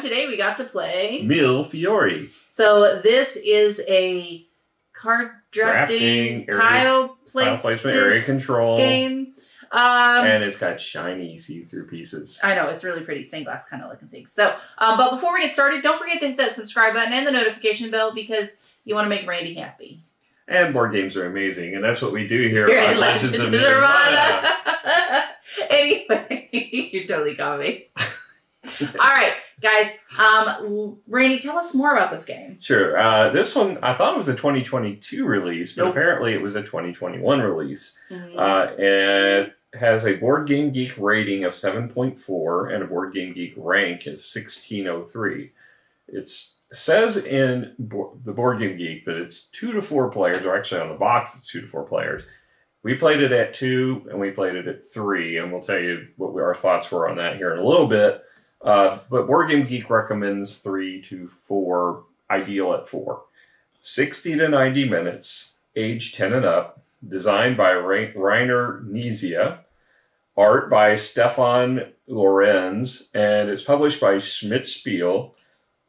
and today we got to play Mille Fiori. So this is a card drafting tile placement, area control game. And it's got shiny see-through pieces. I know, it's really pretty, stained glass kind of looking thing. So, but before we get started, don't forget to hit that subscribe button and the notification bell because you want to make Randy happy. And board games are amazing, and that's what we do here on Legends of Nirvana. Anyway, you're totally got me. All right, guys. Randy, tell us more about this game. Sure. This one, I thought it was a 2022 release, but apparently it was a 2021 release. And it has a Board Game Geek rating of 7.4 and a Board Game Geek rank of 1603. It says in the Board Game Geek that it's 2 to 4 players, or actually on the box it's 2 to 4 players. We played it at 2 and we played it at 3, and we'll tell you what our thoughts were on that here in a little bit. But Board Game Geek recommends 3 to 4, ideal at 4. 60 to 90 minutes, age 10 and up, designed by Rainer Knizia, art by Stefan Lorenz, and it's published by Schmidt Spiele.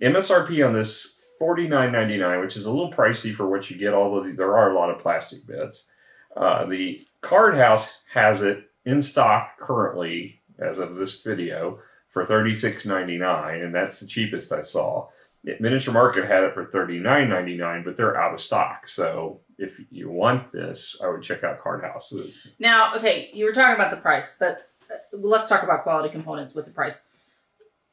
MSRP on this $49.99, which is a little pricey for what you get, although there are a lot of plastic bits. The Card House has it in stock currently, as of this video, for $36.99, and that's the cheapest I saw. Miniature Market had it for $39.99, but they're out of stock. So if you want this, I would check out Card House. Now, okay, you were talking about the price, but let's talk about quality components with the price.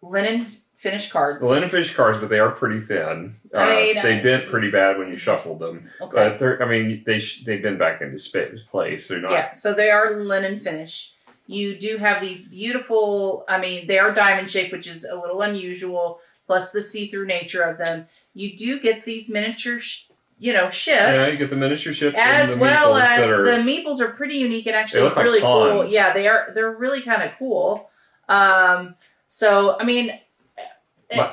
Linen finished cards. The linen finished cards, but they are pretty thin. They bent pretty bad when you shuffled them. Okay. But they've been back into place. They're not. Yeah, so they are linen finish. You do have these beautiful, they are diamond shaped, which is a little unusual, plus the see-through nature of them. You do get these miniature, ships. Yeah, you get the miniature ships as and the well meeples as the meeples are pretty unique and actually look really like pawns. cool. Yeah, they're really kind of cool.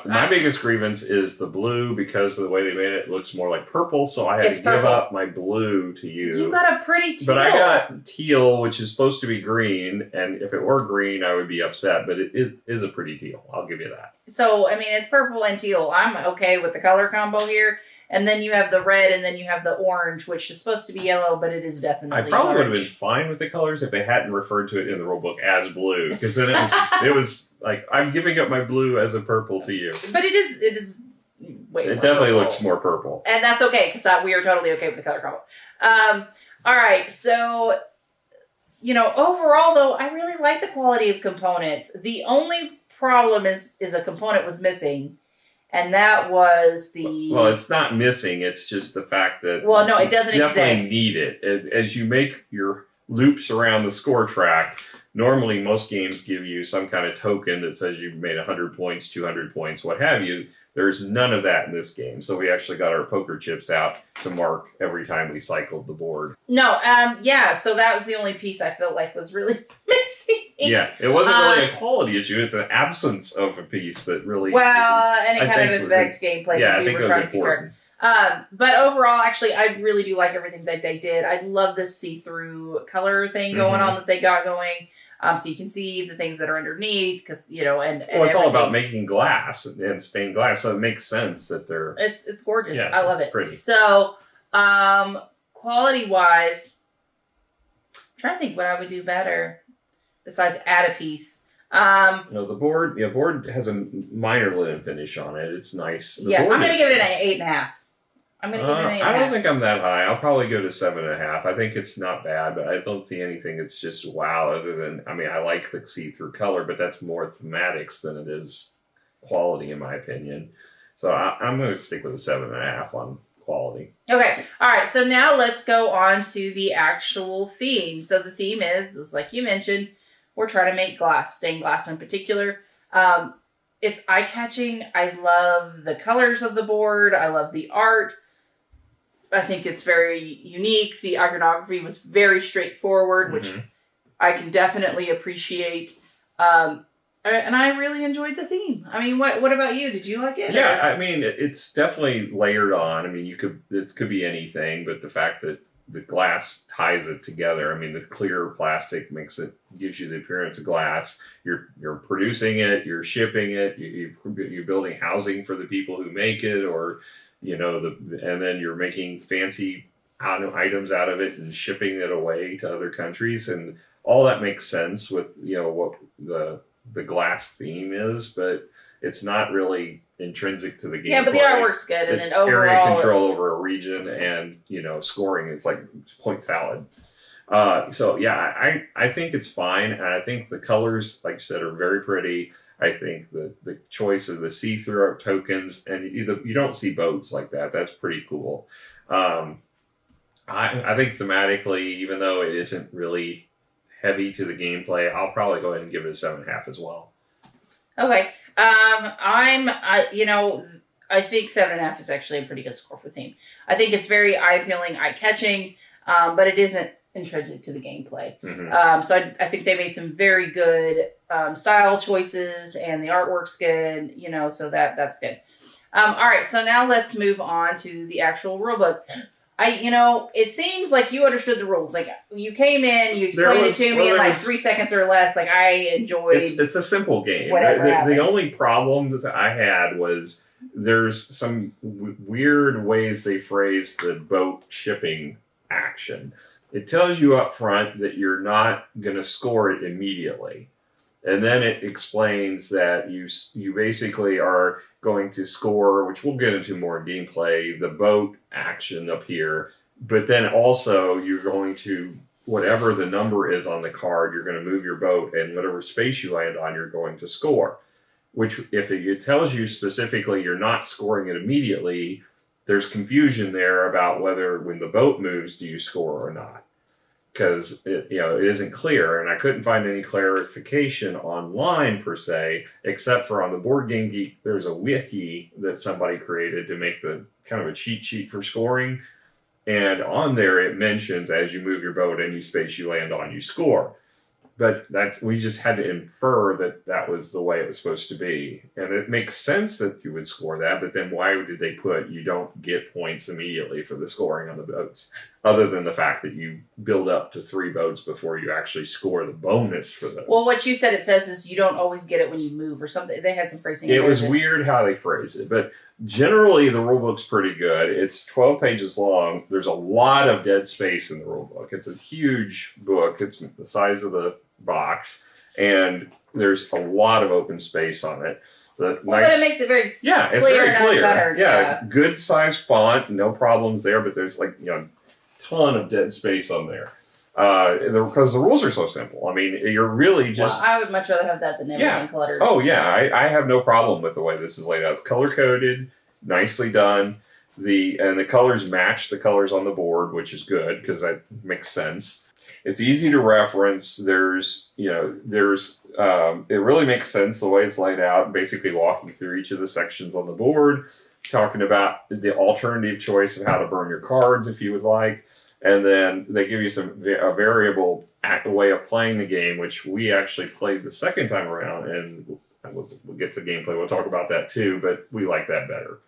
My biggest grievance is the blue, because of the way they made it. It looks more like purple, so I had to give up my blue to you. You got a pretty teal. But I got teal, which is supposed to be green, and if it were green, I would be upset, but it is a pretty teal. I'll give you that. So, it's purple and teal. I'm okay with the color combo here. And then you have the red, and then you have the orange, which is supposed to be yellow, but it is definitely I probably orange. would have been fine with the colors if they hadn't referred to it in the rulebook as blue, because then it was like, I'm giving up my blue as a purple to you. But it is way more definitely purple. looks more purple. And that's okay, because we are totally okay with the color combo. All right, so, overall, though, I really like the quality of components. The only problem is a component was missing. And that was the... Well, it's not missing. It's just the fact that... Well, no, it doesn't exist. You definitely need it. As you make your loops around the score track, normally most games give you some kind of token that says you've made 100 points, 200 points, what have you. There's none of that in this game. So we actually got our poker chips out to mark every time we cycled the board. No, so that was the only piece I felt like was really missing. Yeah, it wasn't really a quality issue. It's an absence of a piece that really... Well, and it kind of affects gameplay. Yeah, I think it was important. But overall, actually, I really do like everything that they did. I love this see-through color thing going on that they got going. So you can see the things that are underneath, because, and well, it's all about making glass and stained glass, so it makes sense that they're... It's gorgeous. Yeah, I love it. Pretty. So, quality-wise, I'm trying to think what I would do better besides add a piece. The board has a minor linen finish on it. It's nice. I'm going to give it an 8.5. I'm going to give it an 8.5. I don't think I'm that high. I'll probably go to 7.5. I think it's not bad, but I don't see anything that's just wow, other than, I like the see-through color, but that's more thematics than it is quality, in my opinion. So I'm going to stick with a 7.5 on quality. Okay. All right. So now let's go on to the actual theme. So the theme is like you mentioned, we're trying to make glass, stained glass in particular. It's eye-catching. I love the colors of the board. I love the art. I think it's very unique. The iconography was very straightforward, which I can definitely appreciate. And I really enjoyed the theme. What about you? Did you like it? Yeah, it's definitely layered on. It could be anything, but the fact that the glass ties it together. I mean, the clear plastic gives you the appearance of glass. You're producing it, you're shipping it, you're building housing for the people who make it, or and then you're making fancy items out of it and shipping it away to other countries, and all that makes sense with what the glass theme is, but it's not really intrinsic to the game. Yeah, but the artwork's good, and it's then overall area control over a region, and scoring is like point salad. So yeah, I think it's fine, and I think the colors, like you said, are very pretty. I think the choice of the see-through tokens, and you don't see boats like that. That's pretty cool. I think thematically, even though it isn't really heavy to the gameplay, I'll probably go ahead and give it a 7.5 as well. Okay. I think 7.5 is actually a pretty good score for theme. I think it's very eye-appealing, eye-catching, but it isn't intrinsic to the gameplay. Mm-hmm. So I think they made some very good style choices, and the artwork's good, so that's good. All right, so now let's move on to the actual rulebook. It seems like you understood the rules. Like, you came in, you explained it to me in like 3 seconds or less. Like, I enjoyed. It's a simple game. The only problem that I had was there's some weird ways they phrase the boat shipping action. It tells you up front that you're not going to score it immediately. And then it explains that you basically are going to score, which we'll get into more gameplay, the boat action up here. But then also you're going to, whatever the number is on the card, you're going to move your boat, and whatever space you land on, you're going to score. Which, if it tells you specifically you're not scoring it immediately, there's confusion there about whether when the boat moves, do you score or not. Because it isn't clear, and I couldn't find any clarification online per se, except for on the Board Game Geek, there's a wiki that somebody created to make the kind of a cheat sheet for scoring, and on there it mentions as you move your boat, any space you land on, you score. But we just had to infer that was the way it was supposed to be. And it makes sense that you would score that, but then why did they put you don't get points immediately for the scoring on the boats, other than the fact that you build up to 3 boats before you actually score the bonus for those? Well, what you said it says is you don't always get it when you move or something. They had some phrasing. It was weird how they phrased it, but generally the rulebook's pretty good. It's 12 pages long. There's a lot of dead space in the rulebook. It's a huge book. It's the size of the box, and there's a lot of open space on it. But it makes it very it's very clear. Yeah, good size font, no problems there. But there's ton of dead space on there because the rules are so simple. I mean, you're really just. Well, I would much rather have that than everything cluttered. Oh yeah, I have no problem with the way this is laid out. It's color coded, nicely done. And the colors match the colors on the board, which is good because that makes sense. It's easy to reference. It really makes sense the way it's laid out, basically walking through each of the sections on the board, talking about the alternative choice of how to burn your cards if you would like. And then they give you a variable way of playing the game, which we actually played the second time around, and we'll get to gameplay. We'll talk about that too, but we like that better.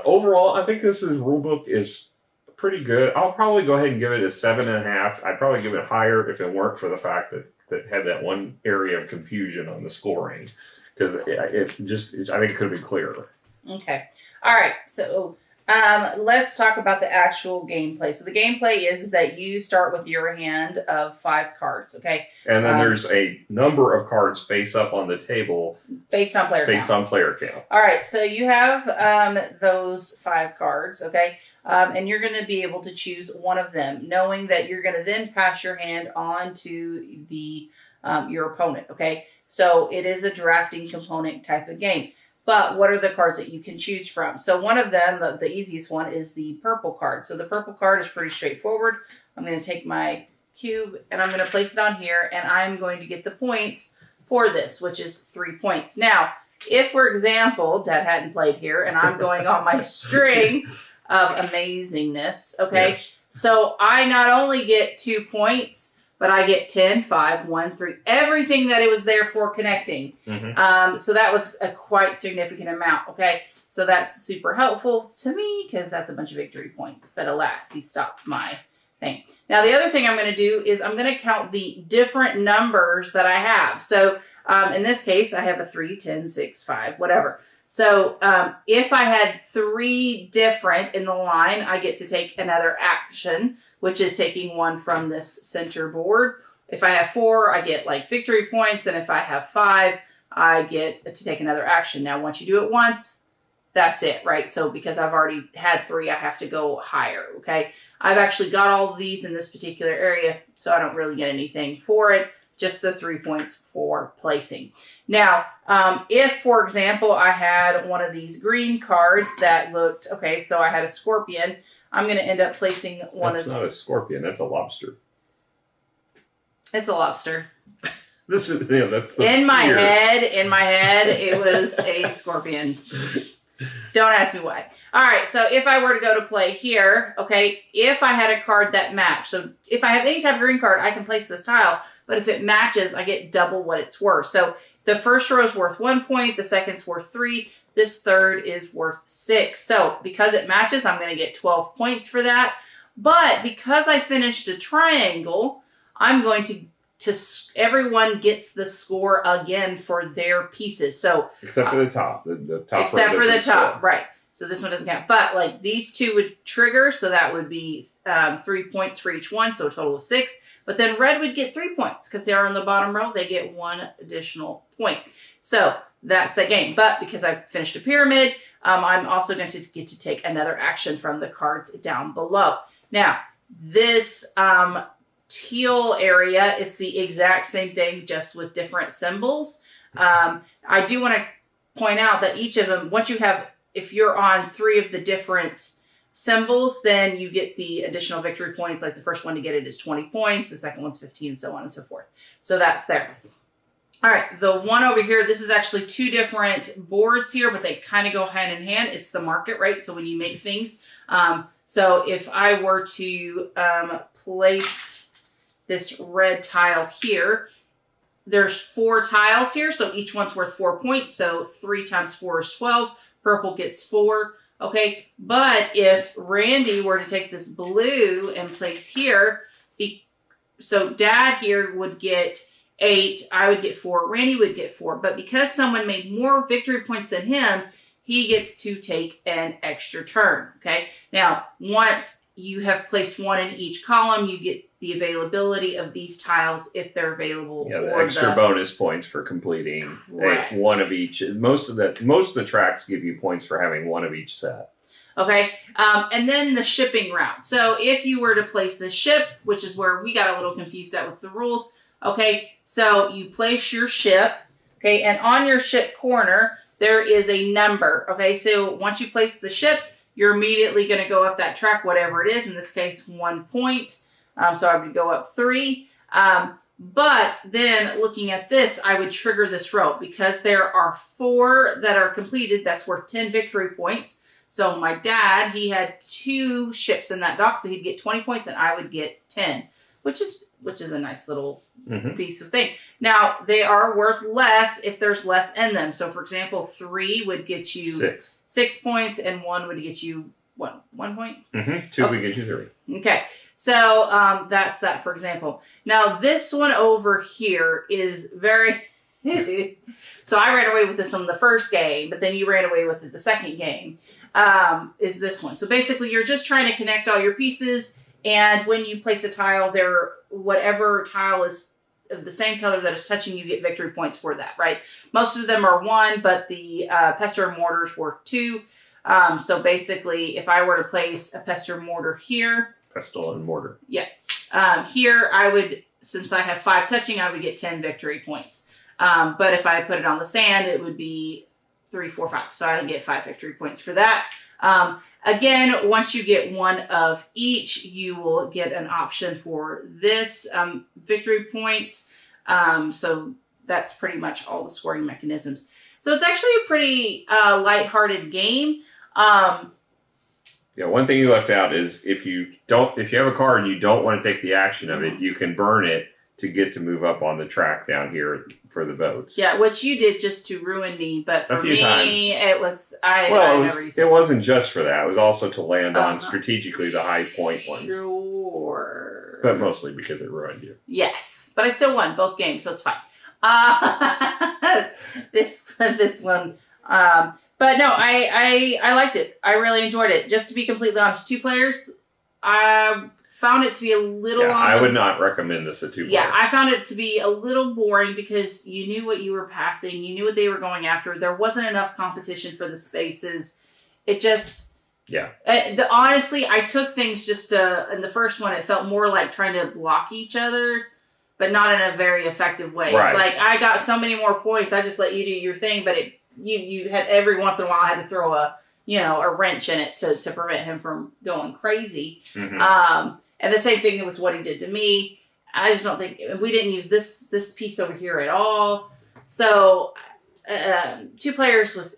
Overall, I think this rulebook is pretty good. I'll probably go ahead and give it a 7.5. I'd probably give it higher if it weren't for the fact that had that one area of confusion on the scoring, because I think it could have been clearer. Okay. All right. So let's talk about the actual gameplay. So the gameplay is that you start with your hand of 5 cards. Okay. And then there's a number of cards face up on the table based on player count. All right. So you have those 5 cards. Okay. And you're going to be able to choose one of them, knowing that you're going to then pass your hand on to your opponent, okay? So it is a drafting component type of game. But what are the cards that you can choose from? So one of them, the easiest one, is the purple card. So the purple card is pretty straightforward. I'm going to take my cube, and I'm going to place it on here, and I'm going to get the points for this, which is 3 points. Now, if, for example, Dad hadn't played here, and I'm going on my string of amazingness, okay? Yes. So I not only get 2 points, but I get 10, 5, 1, 3, everything that it was there for connecting. Mm-hmm. So that was a quite significant amount, okay? So that's super helpful to me because that's a bunch of victory points. But alas, he stopped my thing. Now, the other thing I'm going to do is I'm going to count the different numbers that I have. So in this case, I have a 3, 10, 6, 5, whatever. So if I had 3 different in the line, I get to take another action, which is taking one from this center board. If I have 4, I get like victory points. And if I have 5, I get to take another action. Now, once you do it once, that's it, right? So because I've already had 3, I have to go higher, okay? I've actually got all of these in this particular area, so I don't really get anything for it, just the 3 points for placing. Now, if, for example, I had one of these green cards that looked, okay, so I had a scorpion, I'm going to end up placing one That's not a scorpion, that's a lobster. It's a lobster. This is, yeah, that's the in my head, it was a scorpion. Don't ask me why. All right, so if I were to go to play here, okay, if I had a card that matched, so if I have any type of green card, I can place this tile, but if it matches, I get double what it's worth. So the first row is worth 1 point, the second's worth 3, this third is worth 6. So because it matches, I'm going to get 12 points for that. But because I finished a triangle, I'm going to everyone gets the score again for their pieces. So except for the top, the top. Except for the top, right? So this one doesn't count. But like these 2 would trigger, so that would be 3 points for each one, so a total of 6. But then red would get 3 points because they are on the bottom row. They get 1 additional point. So that's the game. But because I finished a pyramid, I'm also going to get to take another action from the cards down below. Now this teal area, it's the exact same thing, just with different symbols. I do want to point out that each of them, once you have, if you're on 3 of the different symbols, then you get the additional victory points. Like the first one to get it is 20 points, the second one's 15, and so on and so forth. So that's there. All right, the one over here, this is actually 2 different boards here, but they kind of go hand in hand. It's the market, right? So when you make things, so if I were to place this red tile here, there's 4 tiles here, so each one's worth 4 points. So 3 times 4 is 12. Purple gets 4. Okay, but if Randy were to take this blue and place here, so Dad here would get 8, I would get 4, Randy would get 4. But because someone made more victory points than him, he gets to take an extra turn. Okay, now once you have placed 1 in each column, you get the availability of these tiles if they're available. Yeah, the extra bonus points for completing one of each. Most of the tracks give you points for having 1 of each set. Okay, and then the shipping route. So if you were to place the ship, which is where we got a little confused at with the rules. Okay, so you place your ship. Okay, and on your ship corner there is a number. Okay, so once you place the ship, you're immediately going to go up that track, whatever it is. In this case, 1 point. So I would go up 3. But then looking at this, I would trigger this row because there are 4 that are completed. That's worth 10 victory points. So my dad, he had 2 ships in that dock, so he'd get 20 points and I would get 10, which is a nice little piece of thing. Now, they are worth less if there's less in them. So, for example, 3 would get you 6 points, and 1 would get you, what, 1 point? 2 would get you 3. Okay, so that's that, for example. Now, this one over here is very... So I ran away with this one the first game, but then you ran away with it the second game, is this one. So basically, you're just trying to connect all your pieces. And when you place a tile, whatever tile is of the same color that is touching, you get victory points for that, right? Most of them are 1, but the pestle and mortar's worth 2. So basically, if I were to place a pestle and mortar here. Pestle and mortar. Yeah. Here, I would, since I have 5 touching, I would get 10 victory points. But if I put it on the sand, it would be 3, 4, 5. So I would get 5 victory points for that. Again, once you get 1 of each, you will get an option for this victory points. So that's pretty much all the scoring mechanisms. So it's actually a pretty lighthearted game. Yeah, one thing you left out is if you have a card and you don't want to take the action of it, you can burn it to get to move up on the track down here for the boats. Yeah, which you did just to ruin me, but for me, it was... It wasn't just for that. It was also to land on strategically the high point ones. Sure. But mostly because it ruined you. Yes, but I still won both games, so it's fine. This one. But no, I liked it. I really enjoyed it. Just to be completely honest, 2 players, I found it to be a little. Yeah, I would not recommend this at 2 players. Yeah, I found it to be a little boring because you knew what you were passing, you knew what they were going after. There wasn't enough competition for the spaces. It just. Yeah. Honestly, I took things just in the first one, it felt more like trying to block each other, but not in a very effective way. Right. It's like, I got so many more points, I just let you do your thing, but you had every once in a while I had to throw a wrench in it to prevent him from going crazy. Mm-hmm. And the same thing was what he did to me. I just don't think, we didn't use this piece over here at all. So, 2 players was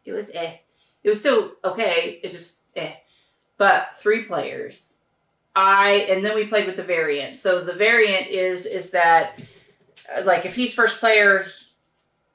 it was It was still okay. It just But 3 players, and then we played with the variant. So the variant is that, like, if he's first player,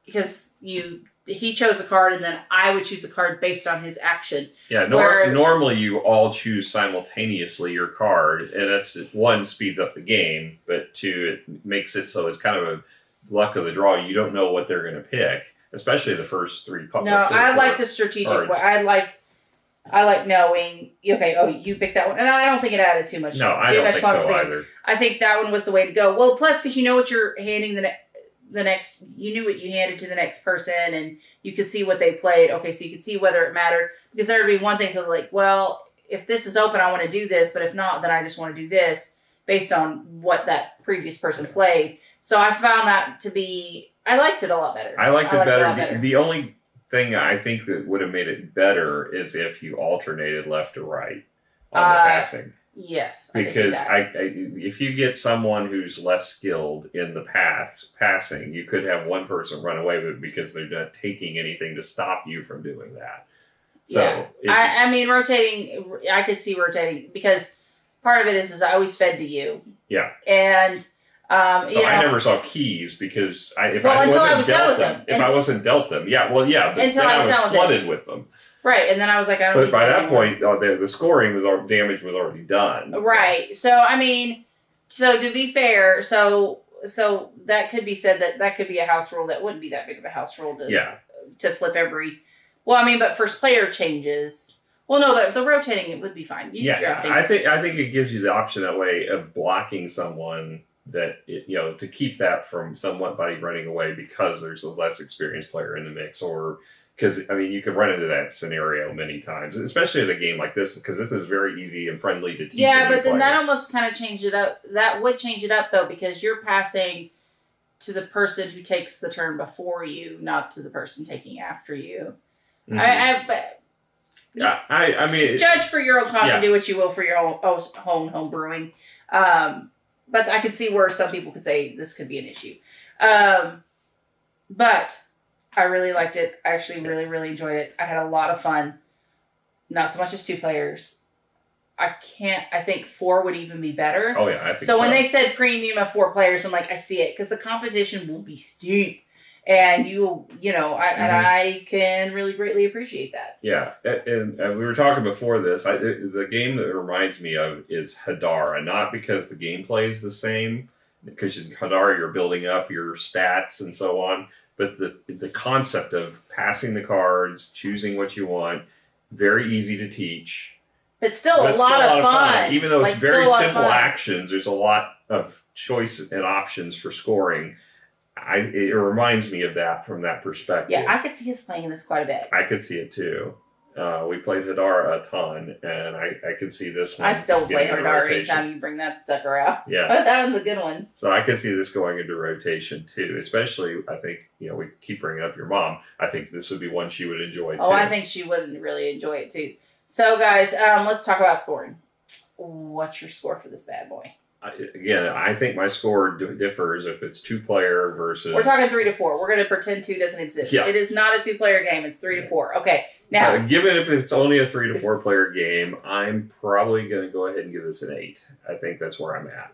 because he chose a card, and then I would choose a card based on his action. Yeah, normally you all choose simultaneously your card, and that's 1, speeds up the game, but 2, it makes it so it's kind of a luck of the draw. You don't know what they're going to pick. Especially the first 3 cards. No, I like the strategic way. I like knowing, okay, oh, you picked that one. And I don't think it added too much. No, I don't think so either. I think that one was the way to go. Well, plus, because you know what you're handing the next, you knew what you handed to the next person, and you could see what they played. Okay, so you could see whether it mattered. Because there would be one thing, so like, well, if this is open, I want to do this, but if not, then I just want to do this based on what that previous person played. So I found that to be... I liked it a lot better. I liked it better. The only thing I think that would have made it better is if you alternated left to right on the passing. Yes, because if you get someone who's less skilled in the passing, you could have one person run away with it because they're not taking anything to stop you from doing that. So yeah. I mean, rotating. I could see rotating because part of it is I always fed to you. Yeah, and. I never saw keys because if I wasn't dealt them, but until then I was flooded with them. Right, and then I was like, I don't. But by that point, the scoring damage was already done. Right. So I mean, to be fair, so that could be said that could be a house rule that wouldn't be that big of a house rule to flip every. Well, I mean, but first player changes. Well, no, but the rotating it would be fine. I think it gives you the option that way of blocking someone. That to keep that from somebody running away because there's a less experienced player in the mix, or because you could run into that scenario many times, especially in a game like this, because this is very easy and friendly to teach. Yeah, but then that almost kind of changed it up. That would change it up though, because you're passing to the person who takes the turn before you, not to the person taking after you. Mm-hmm. I mean, judge for your own caution. Do what you will for your own home brewing. But I could see where some people could say this could be an issue. But I really liked it. I actually really, really enjoyed it. I had a lot of fun. Not so much as 2 players. I think 4 would even be better. Oh, yeah, I think so. When they said premium of 4 players, I'm like, I see it. Because the competition will be steep. And I can really greatly appreciate that. Yeah, and we were talking before this. The game that it reminds me of is Hadara, not because the gameplay is the same, because in Hadara you're building up your stats and so on, but the concept of passing the cards, choosing what you want, very easy to teach. But still a lot of fun. Even though it's very simple actions, there's a lot of choice and options for scoring. It reminds me of that from that perspective. Yeah, I could see us playing this quite a bit. I could see it too. We played Hadara a ton, and I could see this one. I still play Hadara anytime you bring that sucker out. Yeah. But that one's a good one. So I could see this going into rotation too, especially, I think, we keep bringing up your mom. I think this would be one she would enjoy too. Oh, I think she would really enjoy it too. So guys, let's talk about scoring. What's your score for this bad boy? Again, I think my score differs if it's 2-player versus... We're talking 3 to 4. We're going to pretend 2 doesn't exist. Yeah. It is not a 2-player game. It's 3 to 4. Okay, now... So given if it's only a 3 to 4-player game, I'm probably going to go ahead and give this an 8. I think that's where I'm at.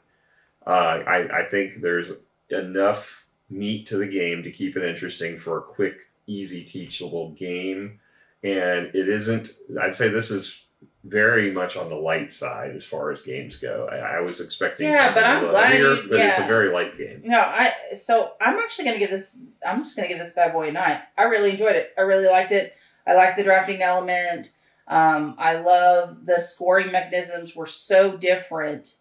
I think there's enough meat to the game to keep it interesting for a quick, easy, teachable game. And it isn't... I'd say this is very much on the light side as far as games go. I was expecting Yeah, something but a I'm little glad heavier, you. but it's a Yeah. very light game. No, so I'm actually gonna give this. I'm just gonna give this bad boy a 9. I really enjoyed it. I really liked it. I liked the drafting element. I love the scoring mechanisms were so different.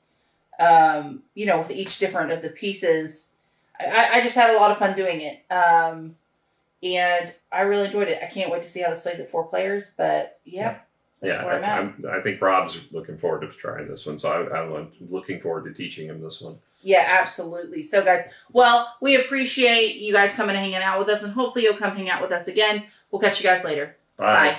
With each different of the pieces, I just had a lot of fun doing it. And I really enjoyed it. I can't wait to see how this plays at 4 players. But yeah. That's where I'm at. I think Rob's looking forward to trying this one, so I'm looking forward to teaching him this one. Yeah, absolutely. So, guys, well, we appreciate you guys coming and hanging out with us, and hopefully you'll come hang out with us again. We'll catch you guys later. Bye. Bye.